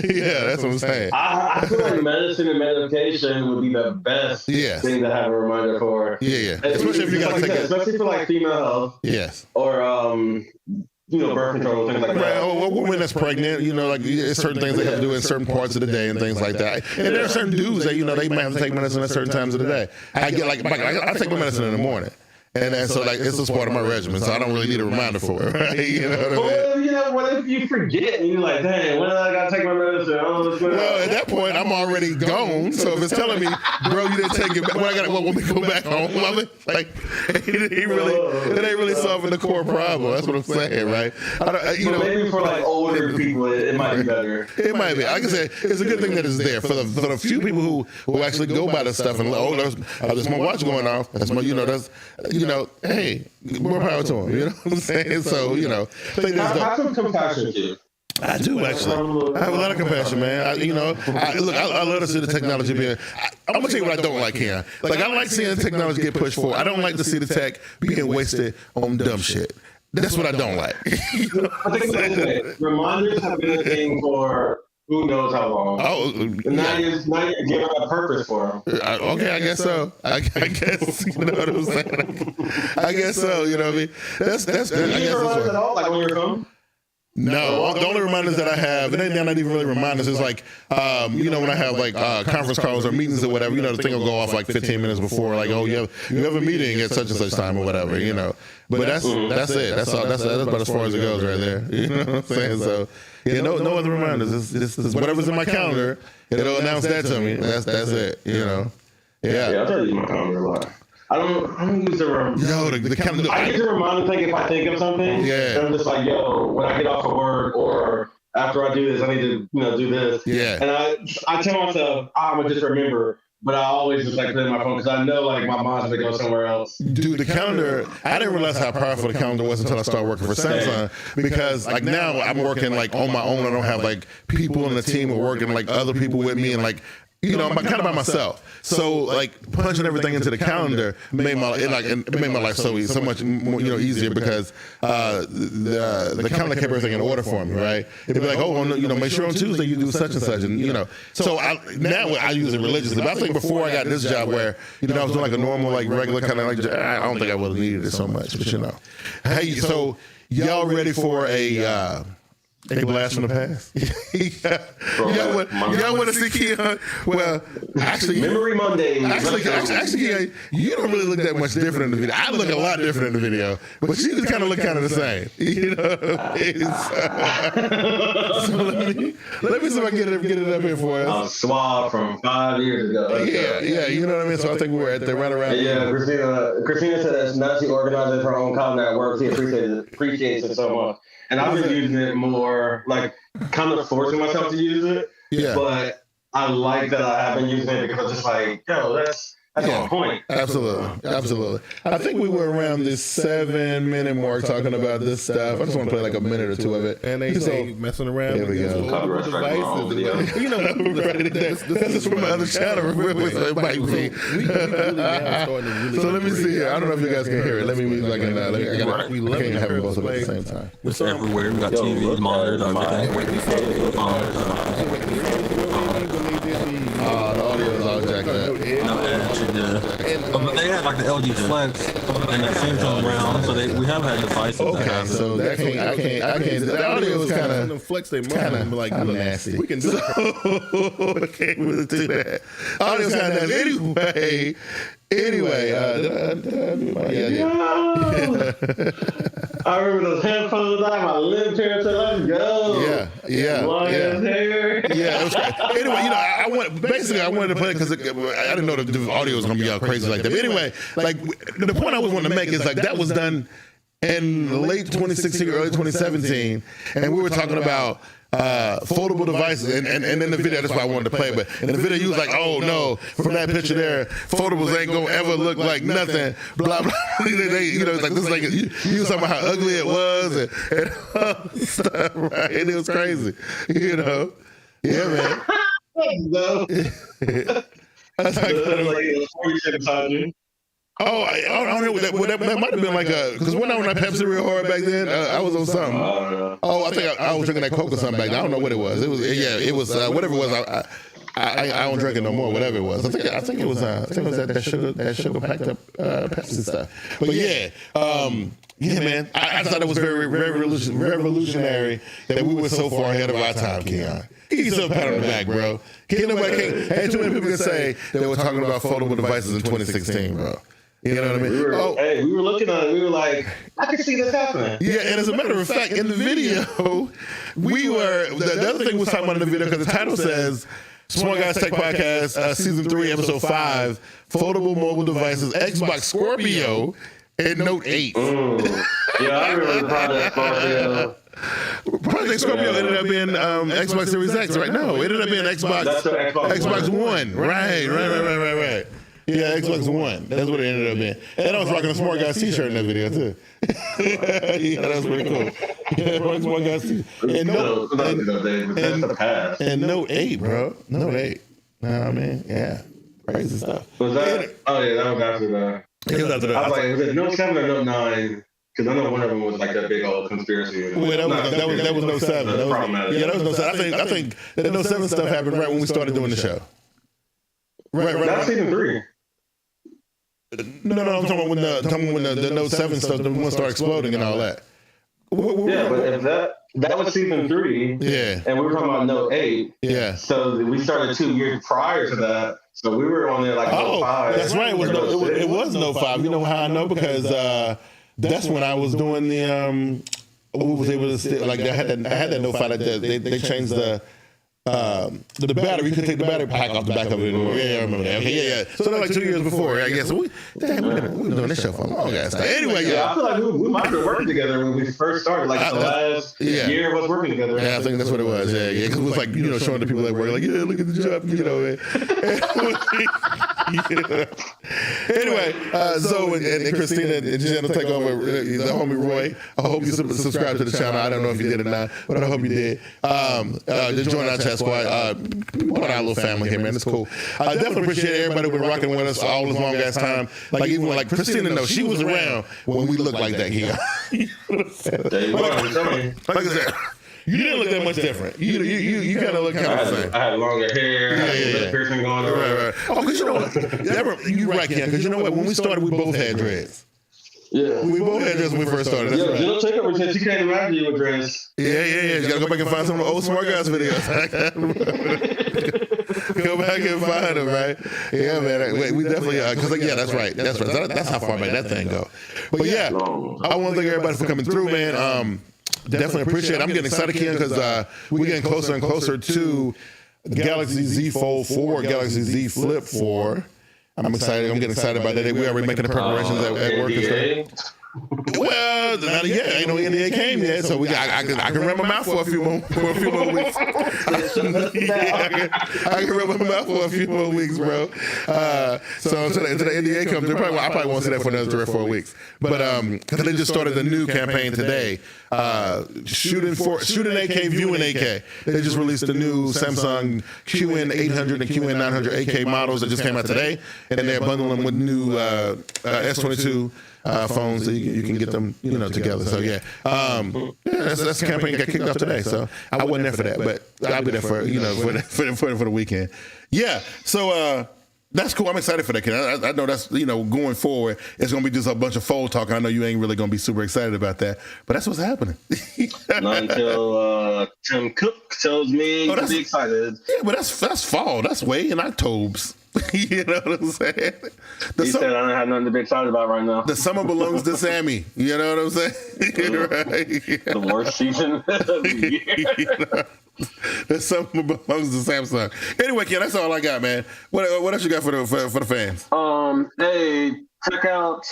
Yeah, that's what I'm saying. I feel like medicine and medication would be the best thing to have a reminder for. Yeah. Especially if you got to take it. Especially for like female health. Yes. Or birth control, things like that. Or a woman that's pregnant, like certain things they have to do in certain parts of the day and things like that. And there are certain dudes that, they might have to take medicine at certain times of the day. I get I take my medicine in the morning. And so it's just part of my regimen, so I don't really need a reminder for it, right? You know what I mean? What if you forget and you're like, dang, when I got to take my medicine? Well, at that point, I'm already gone. So if it's telling me, bro, you didn't take it back, when we go back home, it ain't really solving the core problem. That's what I'm saying, right? Maybe for like older people, it might be better. It might be. Like I said, it's a good thing that it's there for the few people who actually go by this stuff and there's my watch going off. That's my, hey, more power to him. You know what I'm saying? So, have some compassion too. I do actually. I have a lot of compassion, man. I love to see the technology being. I'm gonna tell you what I don't like here. I like seeing technology get pushed forward. I don't like to see the tech being wasted on dumb shit. That's what I don't like. I think reminders have been a thing for who knows how long. Now you're giving a purpose for them. Okay, I guess so. I guess, you know what I'm saying? I guess so, you know what I mean? That's good. Do you realize at all, like when you're home? No, the only reminders that I have, and they're not even really reminders, is like, when I have like conference calls or meetings or whatever, the thing will go off like 15 minutes before, like, oh, you have a meeting at such and such time or whatever, But that's it. That's about as far as it goes right there. You know what I'm saying? So, no other reminders. It's whatever's in my calendar, it'll announce that to me. That's it. Yeah, I try to use my calendar a lot. I don't use the reminder. The calendar. I use the reminder thing if I think of something. Yeah. And I'm just like, when I get off of work or after I do this, I need to do this. Yeah. And I tell myself, I'm gonna just remember. But I always just put it in my phone because I know my mind's gonna go somewhere else. Dude, the calendar, I didn't realize how powerful the calendar was until I started working for Samsung. Because now I'm working on my own. I don't have people in the team who are working other people with me and I'm kind of by myself. So punching everything into the calendar made my life so much more easier because the calendar kept everything in order for me, right? It'd be like, make sure on Tuesday you do such and such, and So now I use it religiously. But I think before I got this job where I was doing a normal regular kind of I don't think I would have needed it so much, but Hey, so y'all ready for a blast from the past? Y'all want to see Keyan? Well, actually, Memory Monday. Actually, Keyan, you don't really look that much different in the video. I look a lot different in the video, but you just kind of look kind of the same. So let me see if I can get it up here for us. I was suave from 5 years ago. Yeah, you know what I mean? So I think we were at the right around. Yeah, Christina said that now she organizes her own content at work. She appreciates it so much. And I've been using it more, kind of forcing myself to use it. Yeah. But I like that I have been using it because it's just that's on point. Absolutely. I think we were around this 7-minute mark talking about this stuff. I just want to play a minute or two of it. And they say messing around with devices. That's just from my other channel. It might be. So let me see here. I don't know if you guys can hear it. Let me move I can't have them both at the same time. It's everywhere. We got TVs, monitors, everything. The audio is all jacked up. But they had the LG Flex and the Samsung round, so we have had devices. Okay, so I can't. The audio is kind of flex their mind nasty. We can do I can't really do that. Audio is kind of nasty. Anyway, I remember those headphones. I had my lip here, so let's go. Yeah. Long ass hair. Yeah, it was great. Anyway, I wanted to play it because I didn't know the audio was gonna be all crazy like that. But anyway, the point I was wanting to make is that was done in late 2016, early 2017, and we were talking about foldable devices, and in the video, that's why I wanted to play. But in the video, you was like, "Oh no, from that picture there, foldables ain't gonna ever look like nothing." Blah blah. It's like this, like you was talking about how ugly it was and stuff, right? And it was crazy, yeah, man. No. That's like, oh, I don't know. That might have been like because when I was on that Pepsi real hard back then, I was on something. Oh, I think I was drinking that Coke or something back then. I don't know what it was. It was whatever it was. I don't drink it no more. Whatever it was. I think it was that sugar packed up Pepsi stuff. But yeah, man. I thought it was very revolutionary that we were so far ahead of our time, Keyan. He's so pat on the back, bro. Ain't too many people can say they were talking about foldable devices in 2016, bro. You know what I mean? We were looking at it. We were like, I can see this happening. Yeah, and as a matter of fact, in the video, the other thing we was talking about in the video, because the title says, SmartGuyz Tech Podcast, Season 3, Episode 5, Foldable Mobile Devices, Xbox Scorpio, and Note 8. Yeah, I remember the Project Scorpio. Project Scorpio ended up being Xbox Series X, right? No, it ended up being Xbox One. Right. Yeah, Xbox One. That's what it ended up being. And I was rocking a SmartGuyz t-shirt in that video, too. Yeah, that was pretty cool. Yeah, SmartGuyz t-shirt. And Note 8, bro. Note 8. Know what I mean? Yeah. Crazy stuff. Was that? Oh, yeah, that was after that. I was like, was it Note 7 or Note 9? Because I know one of them was like that big old conspiracy. Well, that was Note 7. That was Note 7. I think the Note 7 stuff happened right when we started doing the show. Right. That's Season 3. No, I'm talking about when the Note 7 stuff, the one started exploding and all that. Yeah, but if that was Season 3. Yeah. And we were talking about Note 8. Yeah. So we started 2 years prior to that. So we were on there like Note 5. That's right. It was Note 5. You know how I know? Because that's when I was doing the we was able to still, like I had that Note 5 like that. They changed the battery. You could take the battery pack off the back of it anymore. Yeah, I remember that. Okay, yeah. So that was like 2 years before, I guess. So we've been doing this show for a long ass time. Anyway, yeah. I feel like we might have been working together when we first started, like the last year was working together. Yeah, I think that's what it was. Yeah. Because it was like, showing the people at work, like, yeah, look at the job, man. Anyway, so and Christina and Jen will take over the homie Roy. I hope you subscribe to the channel. I don't know if you did or not, but I hope you did. Just join our chat squad. Part of our little family here, man. It's cool. I definitely appreciate everybody who been rocking with us all this long ass time. Like even when Christina knows she was around when we looked like that here. Like I said, you didn't look that much different. You kind of look kind of the same. I had longer hair. Yeah. Piercing going on. Right. Oh, because you know what? You're right, Ken. Because you know what? When we started, we both had dreads. Yeah. We both had dreads when we first started. That's right. Jill Takeover said she can't imagine you with dreads. Yeah. You gotta go back and find some of the old SmartGuyz videos. Go back and find them, right? Yeah, man. We definitely, because that's right. That's how far back that thing go. But yeah, I want to thank everybody for coming through, man. Definitely appreciate it. I'm getting excited, Keyan, because we're getting closer and closer to Galaxy Z Fold 4, Galaxy Z Flip 4. I'm excited. I'm getting excited about that. We already making the preparations at work and stuff. Well, not yet. Ain't no NDA came yet, so I can run my mouth for a few more weeks. I can run my mouth for a few more weeks, bro. So until the NDA comes, I probably won't see that for another 3 or 4 weeks. But because they just started the new campaign today, shooting 8K, viewing 8K. They just released the new Samsung QN800 and QN900 8K models that just came out today, and they're bundling them with new S22. Phones so you can get them together. So that's the campaign got kicked off today. So I wasn't there for that, but I'll be there for for the weekend. Yeah. So that's cool. I'm excited for that, kid. I know that's going forward, it's gonna be just a bunch of fold talk. I know you ain't really gonna be super excited about that, but that's what's happening. Not until Tim Cook tells me to be excited. Yeah, but that's fall. That's way in October. You know what I'm saying? He said I don't have nothing to be excited about right now. The summer belongs to Sammy. You know what I'm saying? Right? Yeah. The worst season of the year. The summer belongs to Samsung. Anyway, Ken, that's all I got, man. What else you got for the fans? Hey, check out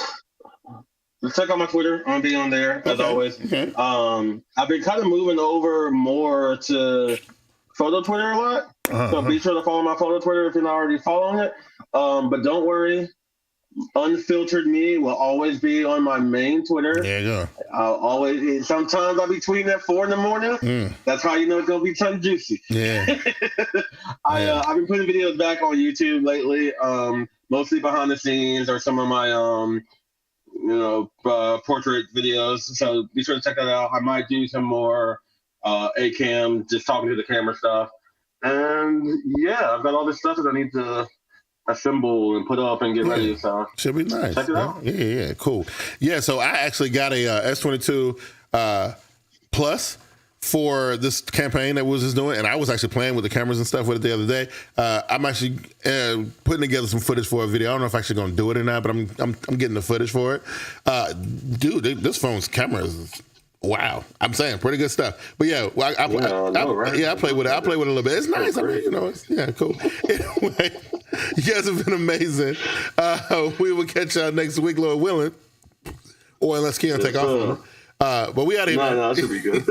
check out my Twitter. I'm gonna be on there as always. Okay. I've been kind of moving over more to photo Twitter a lot. So be sure to follow my photo Twitter if you're not already following it. But don't worry, unfiltered me will always be on my main Twitter. There you go. Sometimes I'll be tweeting at 4 a.m. That's how you know it's gonna be something juicy. Yeah. I've been putting videos back on YouTube lately, mostly behind the scenes or some of my portrait videos. So be sure to check that out. I might do some more A-cam, just talking to the camera stuff. And yeah, I've got all this stuff that I need to assemble and put up and get ready. So should be nice. Check it out. Yeah, cool. Yeah, so I actually got a S22 Plus for this campaign that we was just doing, and I was actually playing with the cameras and stuff with it the other day. I'm actually putting together some footage for a video. I don't know if I'm actually going to do it or not, but I'm getting the footage for it. Dude, this phone's camera is wow. I'm saying pretty good stuff. But yeah, well, I play with it. I play with it a little bit. It's nice. I mean, it's cool. Anyway, you guys have been amazing. We will catch y'all next week, Lord willing, or unless Keyan take off. But we out of here. No, it should be good.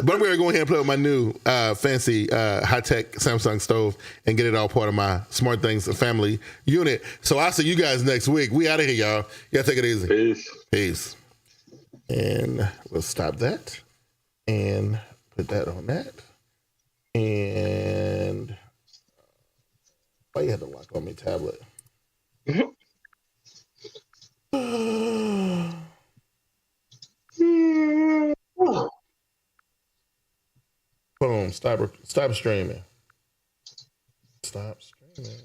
But I'm going to go ahead and play with my new fancy high-tech Samsung stove and get it all part of my SmartGuyz family unit. So I'll see you guys next week. We out of here, y'all. Y'all take it easy. Peace. And we'll stop that and put that on that. And why you had to lock on me tablet? Boom. Stop streaming. Stop streaming.